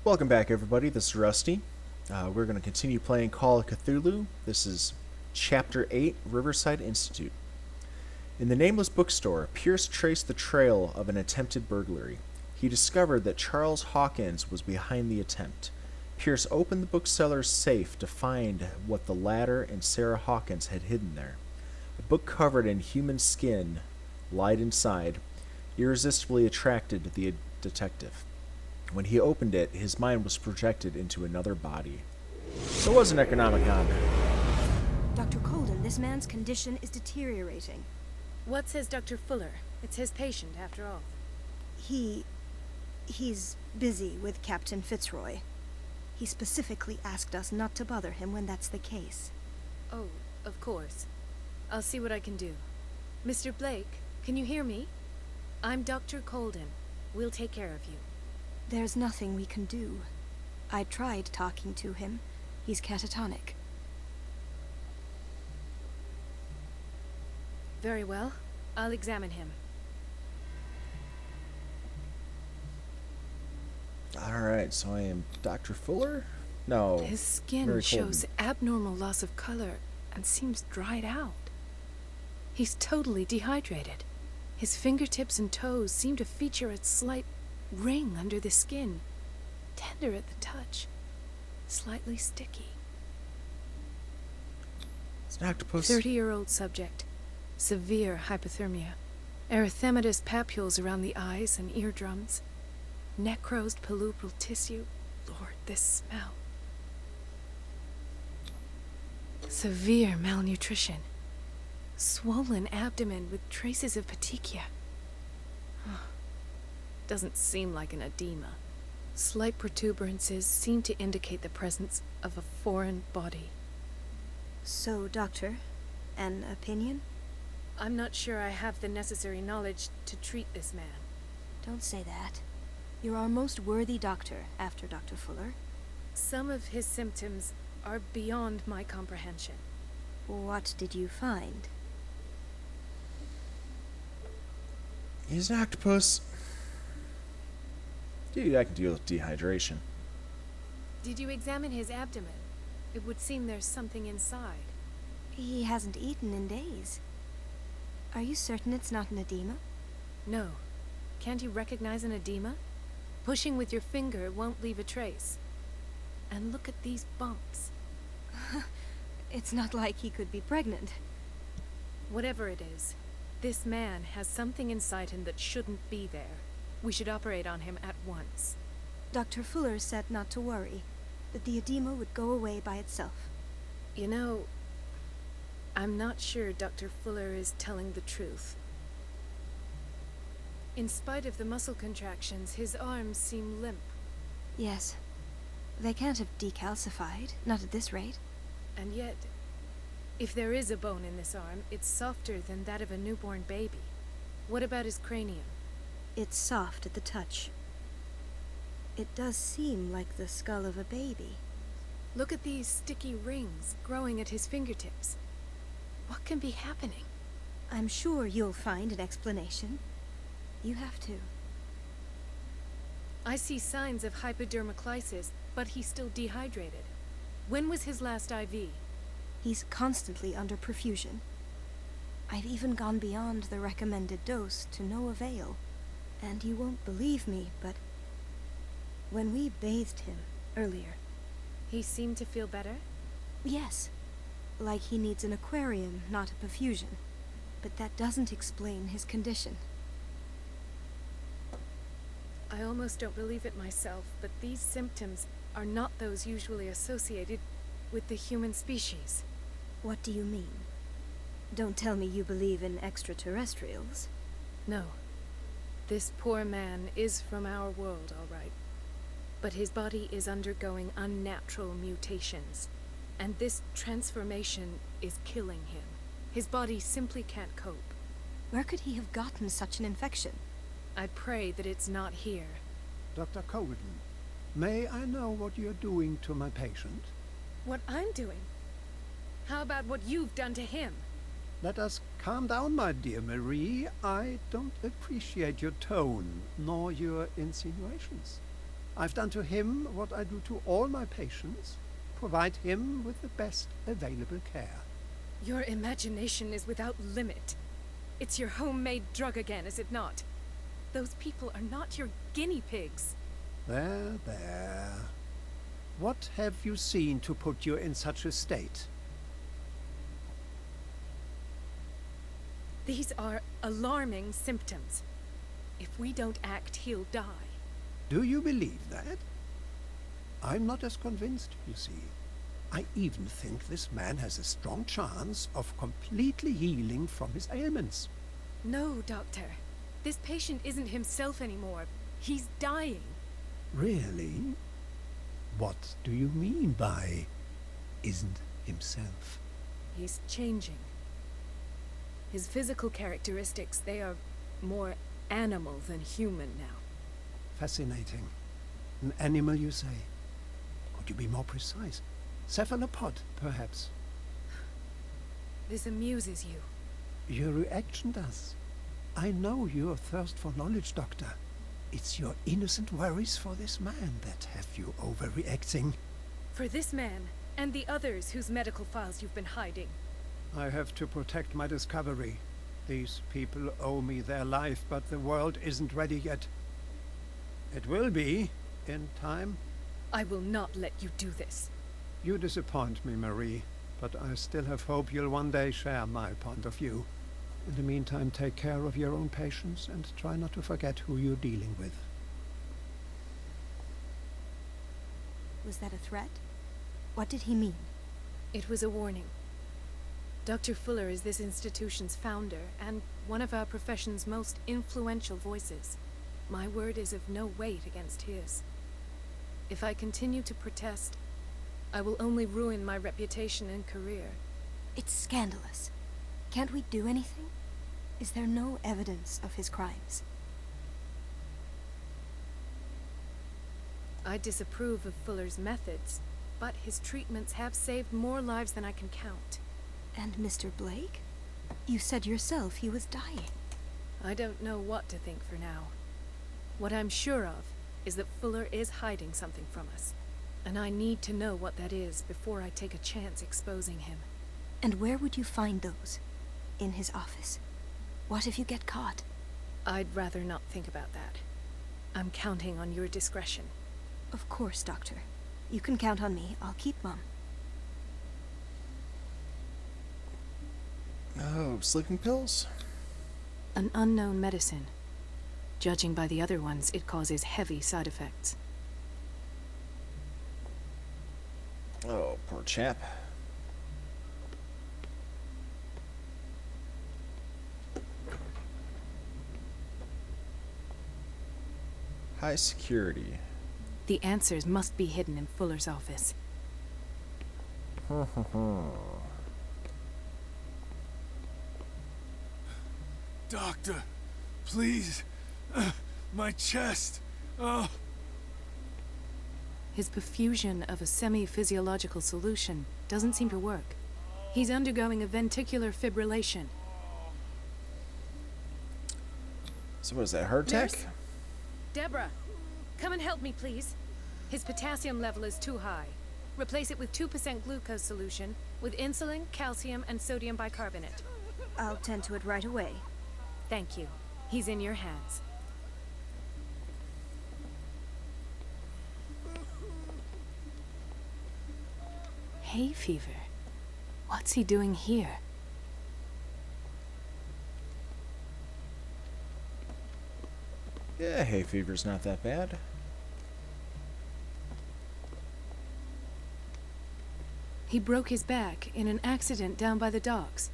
Welcome back, everybody. This is Rusty. We're going to continue playing Call of Cthulhu. This is Chapter 8, Riverside Institute. In the nameless bookstore, Pierce traced the trail of an attempted burglary. He discovered that Charles Hawkins was behind the attempt. Pierce opened the bookseller's safe to find what the latter and Sarah Hawkins had hidden there. A book covered in human skin lied inside, irresistibly attracted the detective. When he opened it, his mind was projected into another body. So it was an Necronomicon. Dr. Colden, this man's condition is deteriorating. What says Dr. Fuller? It's his patient, after all. He's busy with Captain Fitzroy. He specifically asked us not to bother him when that's the case. Oh, of course. I'll see what I can do. Mr. Blake, can you hear me? I'm Dr. Colden. We'll take care of you. There's nothing we can do. I tried talking to him. He's catatonic. Very well. I'll examine him. Alright, so I am Dr. Fuller? No. His skin Mary shows Colden. abnormal loss of color and seems dried out. He's totally dehydrated. His fingertips and toes seem to feature a slight ring under the skin, tender at the touch, slightly sticky. It's an octopus. 30-year-old subject. Severe hypothermia. Erythematous papules around the eyes and eardrums. Necrosed palpebral tissue. Lord, this smell. Severe malnutrition. Swollen abdomen with traces of petechia. Doesn't seem like an edema. Slight protuberances seem to indicate the presence of a foreign body. So, Doctor, an opinion? I'm not sure I have the necessary knowledge to treat this man. Don't say that. You're our most worthy doctor after Dr. Fuller. Some of his symptoms are beyond my comprehension. What did you find? He's an octopus. Dude, I can deal with dehydration. Did you examine his abdomen? It would seem there's something inside. He hasn't eaten in days. Are you certain it's not an edema? No. Can't you recognize an edema? Pushing with your finger won't leave a trace. And look at these bumps. It's not like he could be pregnant. Whatever it is, this man has something inside him that shouldn't be there. We should operate on him at once. Dr. Fuller said not to worry, that the edema would go away by itself. You know, I'm not sure Dr. Fuller is telling the truth. In spite of the muscle contractions, his arms seem limp. Yes. They can't have decalcified, not at this rate. And yet, if there is a bone in this arm, it's softer than that of a newborn baby. What about his cranium? It's soft at the touch. It does seem like the skull of a baby. Look at these sticky rings growing at his fingertips. What can be happening? I'm sure you'll find an explanation. You have to. I see signs of hypodermoclysis, but he's still dehydrated. When was his last IV? He's constantly under perfusion. I've even gone beyond the recommended dose to no avail. And you won't believe me, but when we bathed him earlier... He seemed to feel better? Yes. Like he needs an aquarium, not a perfusion. But that doesn't explain his condition. I almost don't believe it myself, but these symptoms are not those usually associated with the human species. What do you mean? Don't tell me you believe in extraterrestrials. No. This poor man is from our world, all right. But his body is undergoing unnatural mutations, and this transformation is killing him. His body simply can't cope. Where could he have gotten such an infection? I pray that it's not here. Dr. Colden, may I know what you're doing to my patient? What I'm doing? How about what you've done to him? Let us calm down, my dear Marie. I don't appreciate your tone, nor your insinuations. I've done to him what I do to all my patients, provide him with the best available care. Your imagination is without limit. It's your homemade drug again, is it not? Those people are not your guinea pigs. There, there. What have you seen to put you in such a state? These are alarming symptoms. If we don't act, he'll die. Do you believe that? I'm not as convinced, you see. I even think this man has a strong chance of completely healing from his ailments. No, Doctor. This patient isn't himself anymore. He's dying. Really? What do you mean by isn't himself? He's changing. His physical characteristics, they are more animal than human now. Fascinating. An animal, you say? Could you be more precise? Cephalopod, perhaps? This amuses you. Your reaction does. I know your thirst for knowledge, Doctor. It's your innocent worries for this man that have you overreacting. For this man, and the others whose medical files you've been hiding. I have to protect my discovery. These people owe me their life, but the world isn't ready yet. It will be, in time. I will not let you do this. You disappoint me, Marie, but I still have hope you'll one day share my point of view. In the meantime, take care of your own patients and try not to forget who you're dealing with. Was that a threat? What did he mean? It was a warning. Dr. Fuller is this institution's founder, and one of our profession's most influential voices. My word is of no weight against his. If I continue to protest, I will only ruin my reputation and career. It's scandalous. Can't we do anything? Is there no evidence of his crimes? I disapprove of Fuller's methods, but his treatments have saved more lives than I can count. And Mr. Blake? You said yourself he was dying. I don't know what to think for now. What I'm sure of is that Fuller is hiding something from us, and I need to know what that is before I take a chance exposing him. And where would you find those? In his office? What if you get caught? I'd rather not think about that. I'm counting on your discretion. Of course, Doctor. You can count on me. I'll keep Mum. Oh, sleeping pills? An unknown medicine. Judging by the other ones, it causes heavy side effects. Oh, poor chap. High security. The answers must be hidden in Fuller's office. Doctor, please. My chest. Oh. His perfusion of a semi-physiological solution doesn't seem to work. He's undergoing a ventricular fibrillation. So what is that, heart attack? Nurse? Deborah, come and help me, please. His potassium level is too high. Replace it with 2% glucose solution with insulin, calcium, and sodium bicarbonate. I'll tend to it right away. Thank you. He's in your hands. Hay fever. What's he doing here? Yeah, hay fever's not that bad. He broke his back in an accident down by the docks.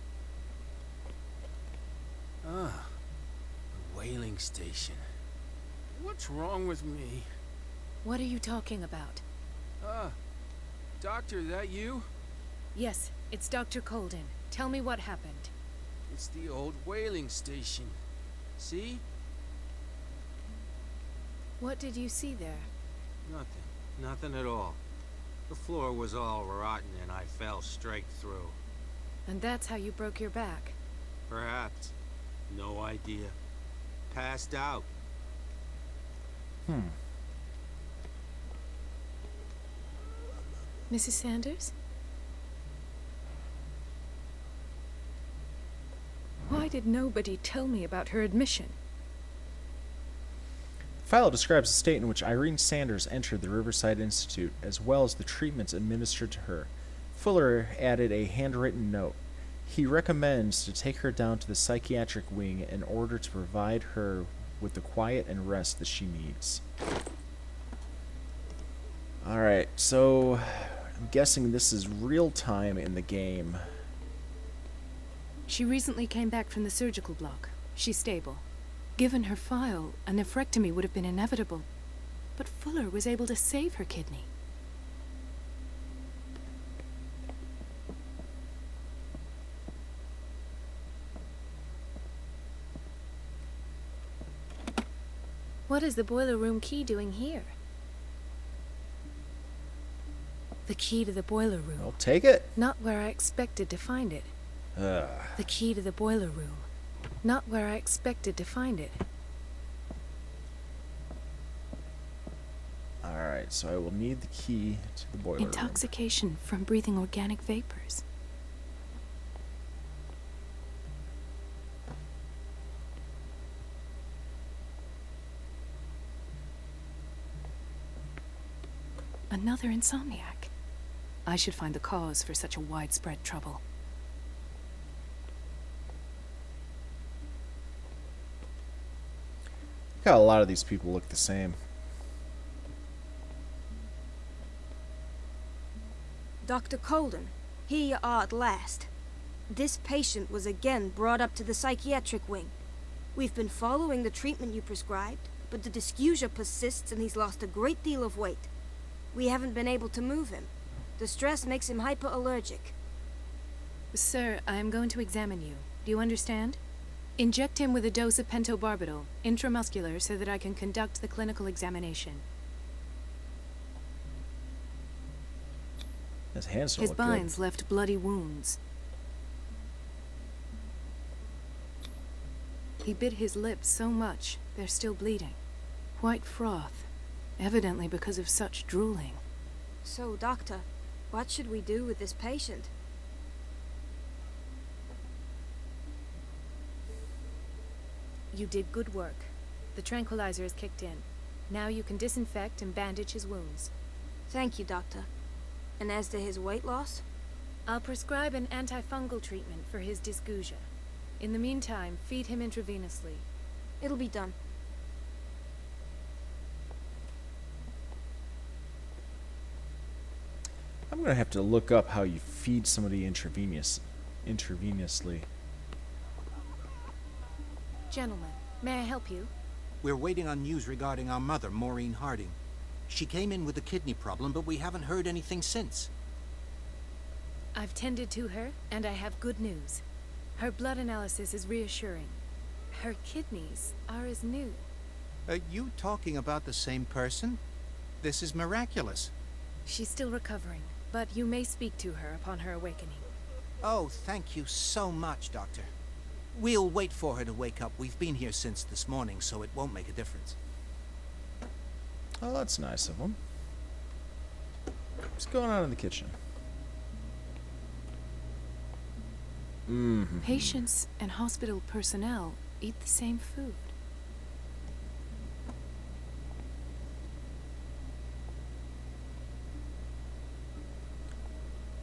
Ah, the whaling station. What's wrong with me? What are you talking about? Doctor, that you? Yes, it's Dr. Colden. Tell me what happened. It's the old whaling station. See? What did you see there? Nothing. Nothing at all. The floor was all rotten and I fell straight through. And that's how you broke your back. Perhaps. No idea. Passed out. Mrs. Sanders? Why did nobody tell me about her admission? The file describes the state in which Irene Sanders entered the Riverside Institute, as well as the treatments administered to her. Fuller added a handwritten note. He recommends to take her down to the psychiatric wing in order to provide her with the quiet and rest that she needs. Alright, so I'm guessing this is real time in the game. She recently came back from the surgical block. She's stable. Given her file, a nephrectomy would have been inevitable. But Fuller was able to save her kidney. What is the boiler room key doing here? The key to the boiler room. I'll take it. Not where I expected to find it. The key to the boiler room. Not where I expected to find it. Alright, so I will need the key to the boiler room. Intoxication from breathing organic vapors. Another insomniac. I should find the cause for such a widespread trouble. God, a lot of these people look the same. Dr. Colden, here you are at last. This patient was again brought up to the psychiatric wing. We've been following the treatment you prescribed, but the dysgeusia persists and he's lost a great deal of weight. We haven't been able to move him. The stress makes him hyperallergic. Sir, I am going to examine you. Do you understand? Inject him with a dose of pentobarbital, intramuscular, so that I can conduct the clinical examination. His hands don't His look binds good. left bloody wounds. He bit his lips so much, they're still bleeding. White froth, evidently because of such drooling. So, Doctor, what should we do with this patient? You did good work. The tranquilizer is kicked in. Now you can disinfect and bandage his wounds. Thank you, Doctor. And as to his weight loss? I'll prescribe an antifungal treatment for his dysgeusia. In the meantime, feed him intravenously. It'll be done. I'm going to have to look up how you feed somebody intravenously. Gentlemen, may I help you? We're waiting on news regarding our mother, Maureen Harding. She came in with a kidney problem, but we haven't heard anything since. I've tended to her, and I have good news. Her blood analysis is reassuring. Her kidneys are as new. Are you talking about the same person? This is miraculous. She's still recovering, but you may speak to her upon her awakening. Oh, thank you so much, Doctor. We'll wait for her to wake up. We've been here since this morning, so it won't make a difference. Oh, that's nice of him. What's going on in the kitchen? Patients and hospital personnel eat the same food.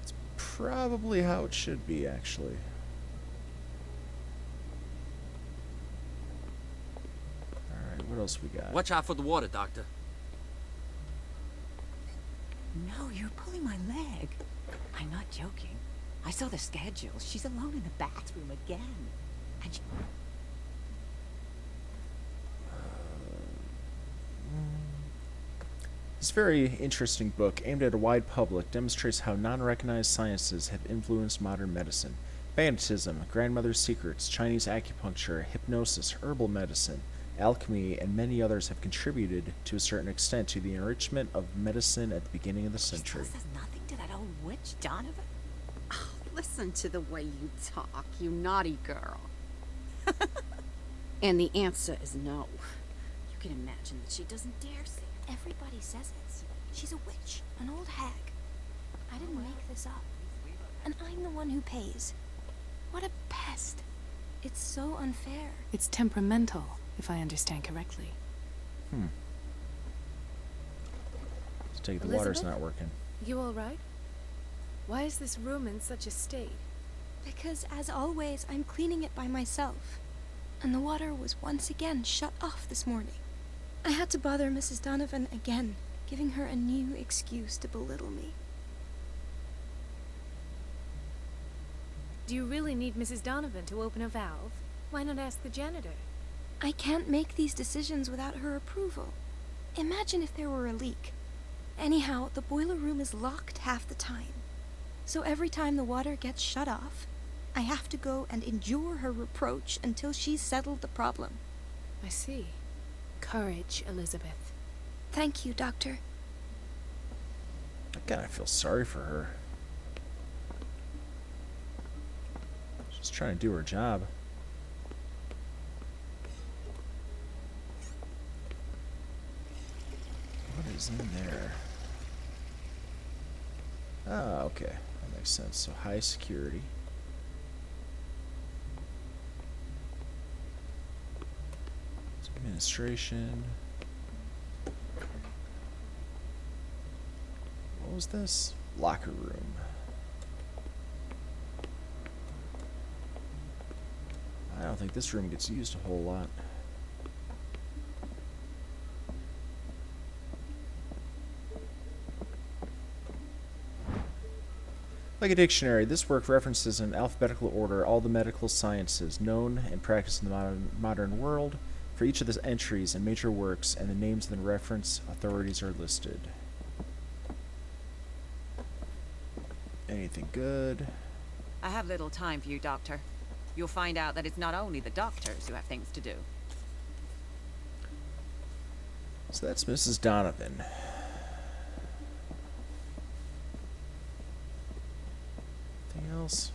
It's probably how it should be, actually. Alright, what else we got? Watch out for the water, Doctor. No, you're pulling my leg. I'm not joking. I saw the schedule. She's alone in the bathroom again. And she... This very interesting book, aimed at a wide public, demonstrates how non-recognized sciences have influenced modern medicine. Magnetism, grandmother's secrets, Chinese acupuncture, hypnosis, herbal medicine, alchemy, and many others have contributed to a certain extent to the enrichment of medicine at the beginning of the She century. still says nothing to that old witch, Donovan. Oh, listen to the way you talk, you naughty girl. And the answer is no. You can imagine that she doesn't dare say it. Everybody says it. She's a witch, an old hag. I didn't make this up. And I'm the one who pays. What a pest. It's so unfair. It's temperamental, if I understand correctly. Let's take the water's not working. You all right? Why is this room in such a state? Because, as always, I'm cleaning it by myself. And the water was once again shut off this morning. I had to bother Mrs. Donovan again, giving her a new excuse to belittle me. Do you really need Mrs. Donovan to open a valve? Why not ask the janitor? I can't make these decisions without her approval. Imagine if there were a leak. Anyhow, the boiler room is locked half the time. So every time the water gets shut off, I have to go and endure her reproach until she's settled the problem. I see. Courage, Elizabeth. Thank you, Doctor. I kind of feel sorry for her. She's trying to do her job. What is in there? Ah, okay. That makes sense. So high security. Administration. What was this? Locker room. I don't think this room gets used a whole lot. Like a dictionary, this work references in alphabetical order all the medical sciences known and practiced in the modern world. For each of the entries and major works and the names of the reference authorities are listed. Anything good? I have little time for you, Doctor. You'll find out that it's not only the doctors who have things to do. So that's Mrs. Donovan. Anything else?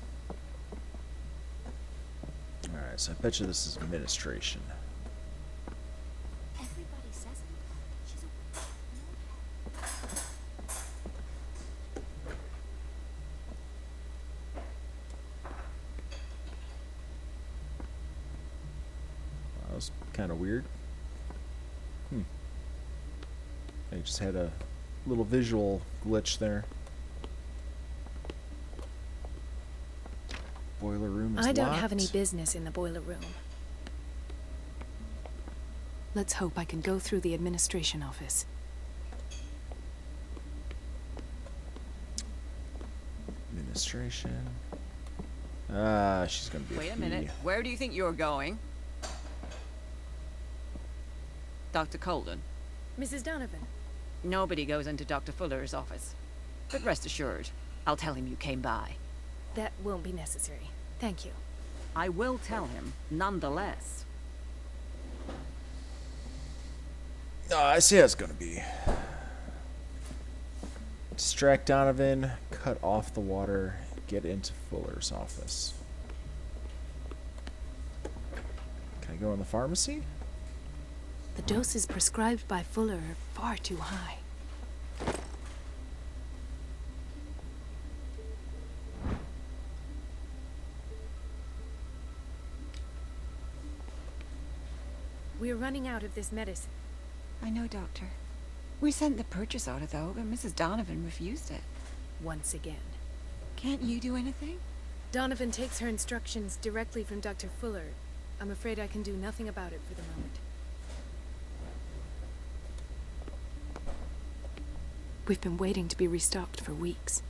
Alright, so I bet you this is administration. Everybody says it. She's a... That was kind of weird. I just had a little visual glitch there. Boiler room is I don't locked. have any business in the boiler room. Let's hope I can go through the administration office. Administration. Ah, she's gonna be Wait a minute. Where do you think you're going? Dr. Colden. Mrs. Donovan. Nobody goes into Dr. Fuller's office. But rest assured, I'll tell him you came by. That won't be necessary. Thank you. I will tell him, nonetheless. I see how it's gonna be. Distract Donovan, cut off the water, get into Fuller's office. Can I go in the pharmacy? The doses prescribed by Fuller are far too high. We're running out of this medicine. I know, Doctor. We sent the purchase order, though, but Mrs. Donovan refused it. Once again. Can't you do anything? Donovan takes her instructions directly from Dr. Fuller. I'm afraid I can do nothing about it for the moment. We've been waiting to be restocked for weeks.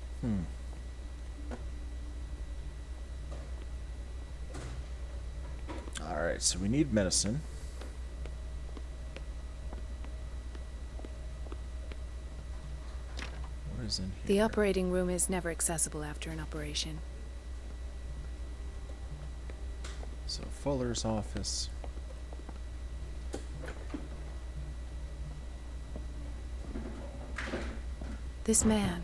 Alright, so we need medicine. What is in here? The operating room is never accessible after an operation. So Fuller's office. This man,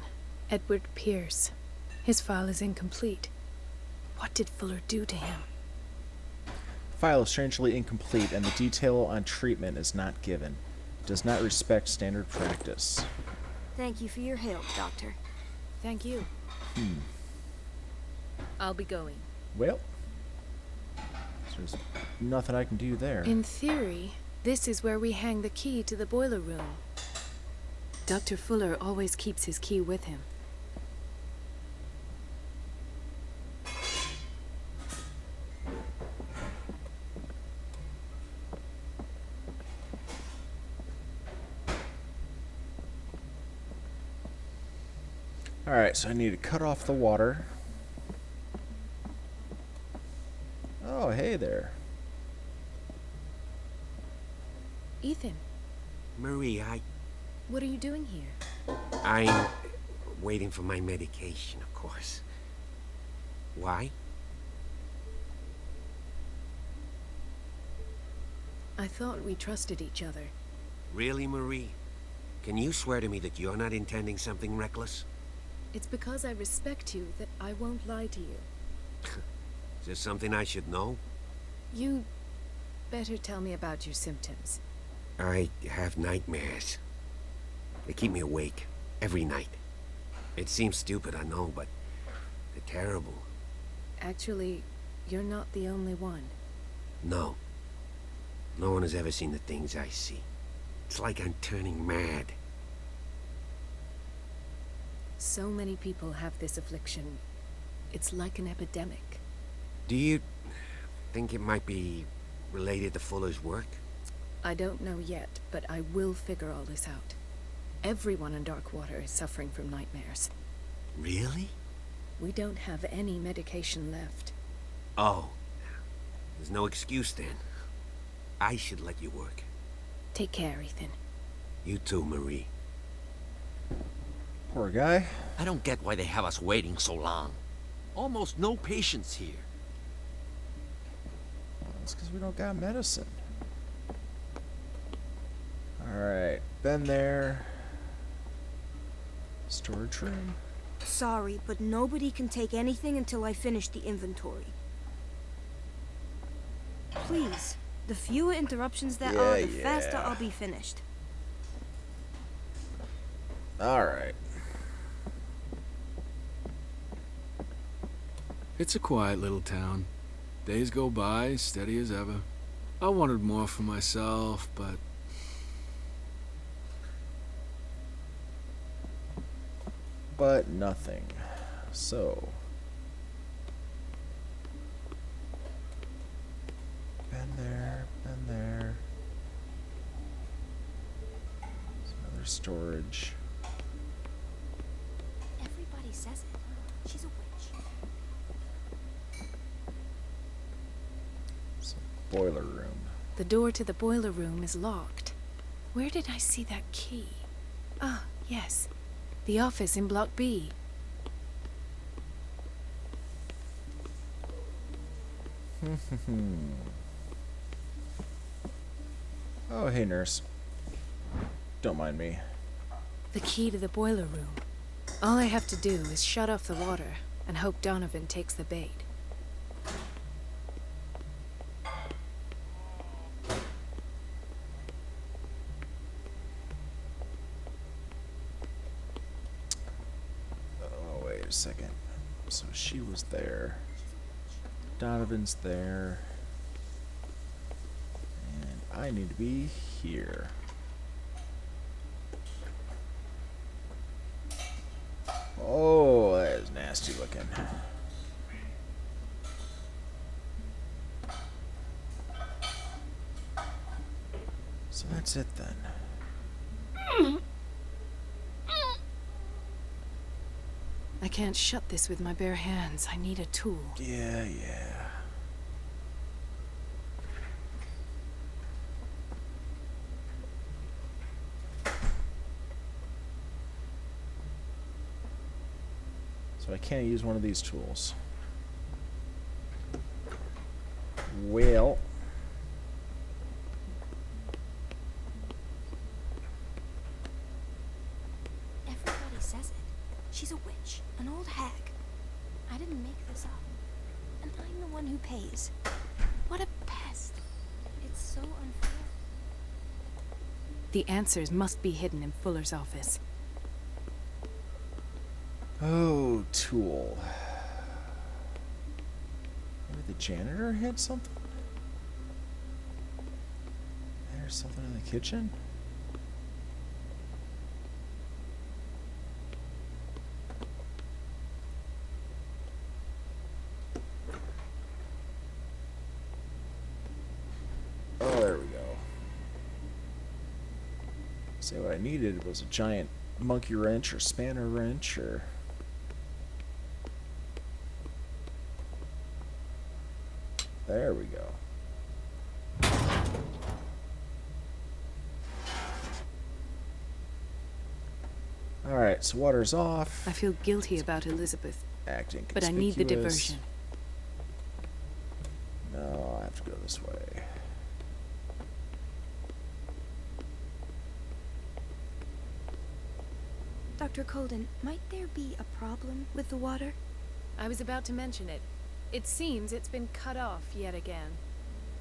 Edward Pierce, his file is incomplete. What did Fuller do to him? File is strangely incomplete and the detail on treatment is not given. Does not respect standard practice. Thank you for your help, Doctor. thank you. I'll be going. Well, there's nothing I can do there. In theory, this is where we hang the key to the boiler room. Dr. Fuller always keeps his key with him. Alright, so I need to cut off the water. Oh, hey there. Ethan, Marie, what are you doing here? I'm waiting for my medication, of course. Why? I thought we trusted each other. Really, Marie? Can you swear to me that you're not intending something reckless? It's because I respect you that I won't lie to you. Is there something I should know? You better tell me about your symptoms. I have nightmares. They keep me awake every night. It seems stupid, I know, but they're terrible. Actually, you're not the only one. No. No one has ever seen the things I see. It's like I'm turning mad. So many people have this affliction. It's like an epidemic. Do you think it might be related to Fuller's work? I don't know yet, but I will figure all this out. Everyone in Darkwater is suffering from nightmares. Really? We don't have any medication left. Oh. There's no excuse then. I should let you work. Take care, Ethan. You too, Marie. Poor guy. I don't get why they have us waiting so long. Almost no patients here. It's because we don't got medicine. Alright, been there. Storage room. Sorry, but nobody can take anything until I finish the inventory. Please, the fewer interruptions there are, the faster I'll be finished. Alright. It's a quiet little town. Days go by, steady as ever. I wanted more for myself, but... But nothing. So... Been there, been there. Some other storage. Everybody says it. She's a witch. Some boiler room. The door to the boiler room is locked. Where did I see that key? Ah, yes. The office in Block B. Oh, hey, nurse. Don't mind me. The key to the boiler room. All I have to do is shut off the water and hope Donovan takes the bait. Oh, wait a second. So she was there. Donovan's there. And I need to be here. Oh, that is nasty looking. So that's it then. I can't shut this with my bare hands. I need a tool. Yeah. So I can't use one of these tools. Well. Everybody says it. She's a witch, an old hag. I didn't make this up. And I'm the one who pays. What a pest. It's so unfair. The answers must be hidden in Fuller's office. Oh, tool. Maybe the janitor hid something? There's something in the kitchen? Oh, there we go. Say what I needed was a giant monkey wrench or spanner wrench or... There we go. Alright, so water's off. I feel guilty about Elizabeth, Acting but I need the conspicuous. diversion. No, I have to go this way. Dr. Colden, might there be a problem with the water? I was about to mention it. It seems it's been cut off yet again.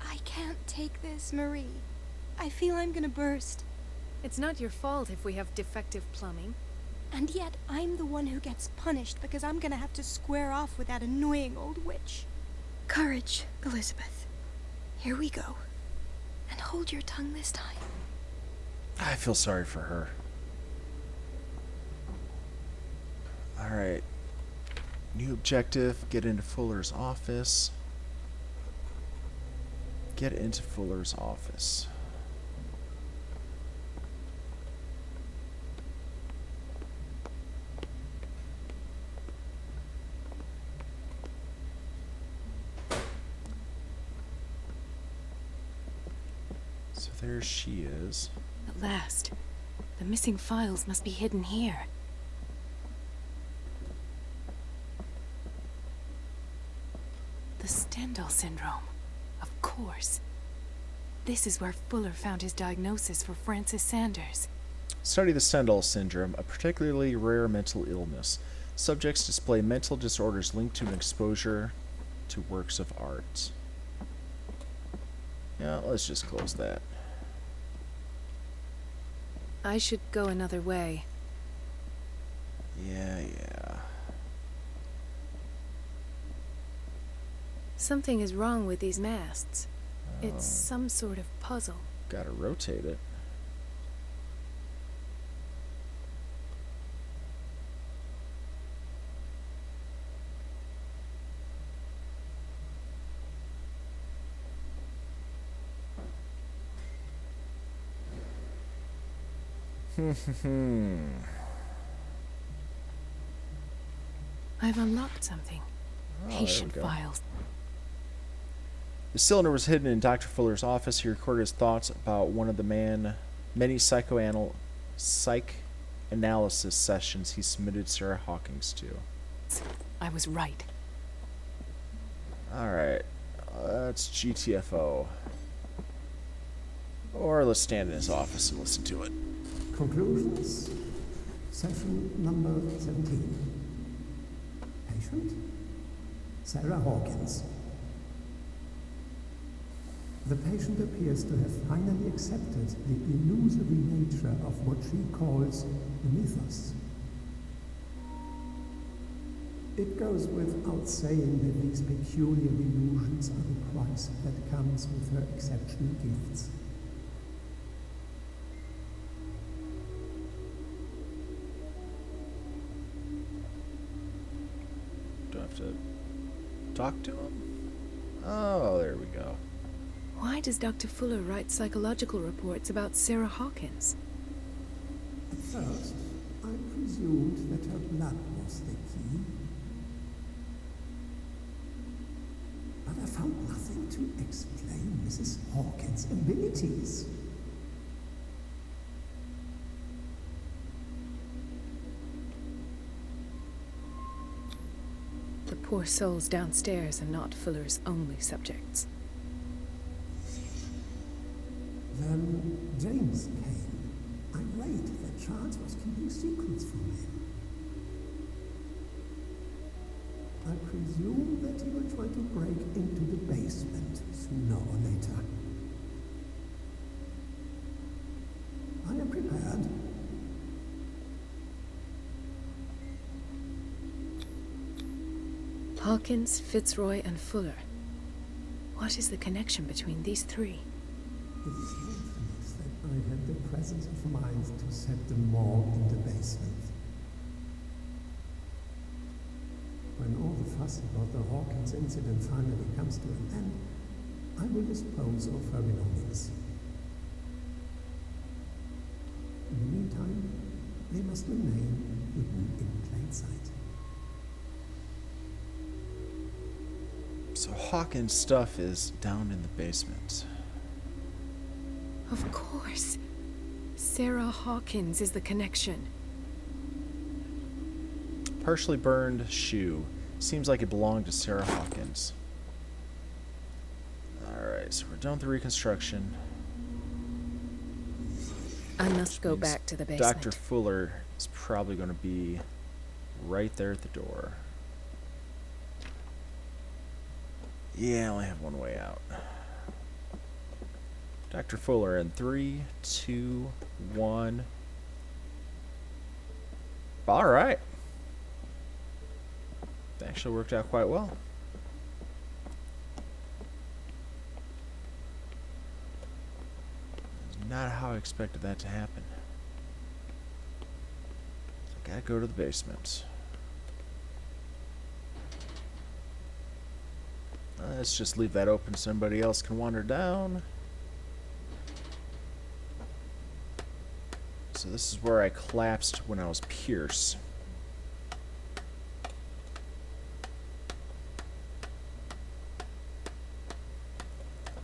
I can't take this, Marie. I feel I'm gonna burst. It's not your fault if we have defective plumbing. And yet, I'm the one who gets punished because I'm gonna have to square off with that annoying old witch. Courage, Elizabeth. Here we go. And hold your tongue this time. I feel sorry for her. Alright. New objective, get into Fuller's office. Get into Fuller's office. So there she is. At last. The missing files must be hidden here. The Stendhal syndrome. Of course. This is where Fuller found his diagnosis for Francis Sanders. Study the Stendhal syndrome, a particularly rare mental illness. Subjects display mental disorders linked to an exposure to works of art. Yeah, let's just close that. I should go another way. Yeah. Something is wrong with these masts. It's some sort of puzzle. Gotta rotate it. I've unlocked something. there we Patient go. files. The cylinder was hidden in Dr. Fuller's office. He recorded his thoughts about one of the many psychoanalysis sessions he submitted Sarah Hawkins to. I was right. Alright, let's GTFO. Or let's stand in his office and listen to it. Conclusions. Session number 17. Patient? Sarah Hawkins. The patient appears to have finally accepted the illusory nature of what she calls the mythos. It goes without saying that these peculiar illusions are the price that comes with her exceptional gifts. Do I have to talk to him? Oh, there we go. Why does Dr. Fuller write psychological reports about Sarah Hawkins? At first, I presumed that her blood was the key. But I found nothing to explain Mrs. Hawkins' abilities. The poor souls downstairs are not Fuller's only subjects. Then James came. Irate that Charles was keeping secrets from him. I presume that he will try to break into the basement sooner or later. I am prepared. Hawkins, Fitzroy, and Fuller. What is the connection between these three? It seems that I had the presence of mind to set the morgue in the basement. When all the fuss about the Hawkins incident finally comes to an end, I will dispose of her belongings. In the meantime, they must remain hidden in plain sight. So Hawkins' stuff is down in the basement. Of course. Sarah Hawkins is the connection. Partially burned shoe. Seems like it belonged to Sarah Hawkins. Alright, so we're done with the reconstruction. I must go back to the basement. Dr. Fuller is probably going to be right there at the door. Yeah, I only have one way out. Dr. Fuller in 3, 2, 1. Alright. Actually worked out quite well. Not how I expected that to happen. So I gotta go to the basement. Let's just leave that open so somebody else can wander down. So this is where I collapsed when I was Pierce.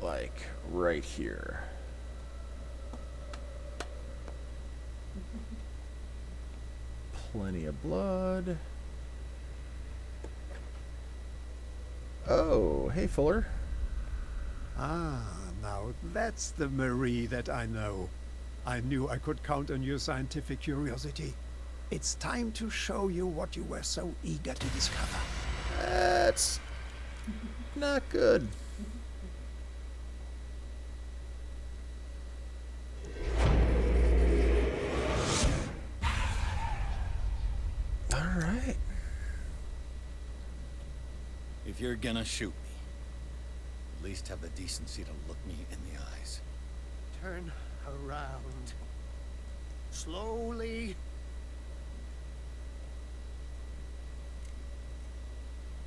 Like right here. Plenty of blood. Oh, hey Fuller. Ah, now that's the Marie that I know. I knew I could count on your scientific curiosity. It's time to show you what you were so eager to discover. That's not good. Alright. If you're gonna shoot me, at least have the decency to look me in the eyes. Turn around. Slowly.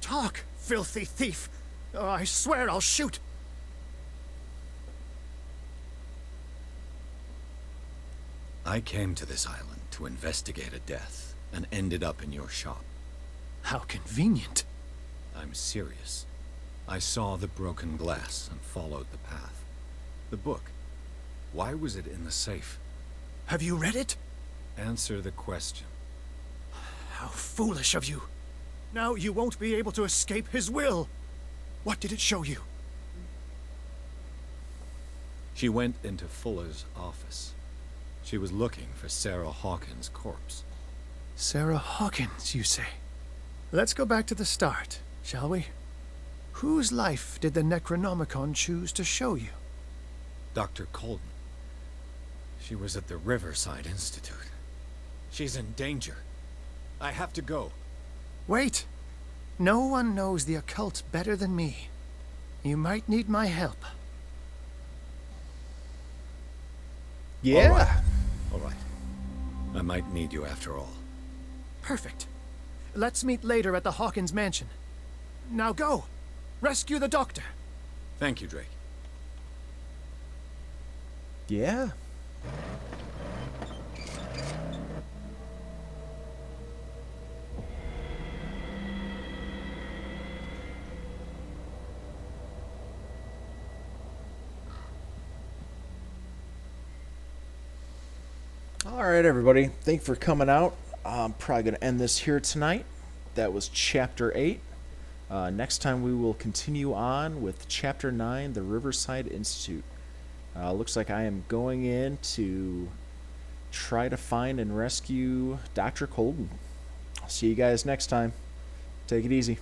Talk, filthy thief! Or I swear I'll shoot! I came to this island to investigate a death, and ended up in your shop. How convenient. I'm serious. I saw the broken glass and followed the path. The book. Why was it in the safe? Have you read it? Answer the question. How foolish of you. Now you won't be able to escape his will. What did it show you? She went into Fuller's office. She was looking for Sarah Hawkins' corpse. Sarah Hawkins, you say? Let's go back to the start, shall we? Whose life did the Necronomicon choose to show you? Dr. Colden. She was at the Riverside Institute. She's in danger. I have to go. Wait! No one knows the occult better than me. You might need my help. Yeah. All right. I might need you after all. Perfect. Let's meet later at the Hawkins mansion. Now go! Rescue the doctor! Thank you, Drake. Yeah. Alright, everybody. Thanks for coming out. I'm probably going to end this here tonight. That was Chapter 8. Next time we will continue on with Chapter 9, the Riverside Institute. Looks like I am going in to try to find and rescue Dr. Colden. I'll see you guys next time. Take it easy.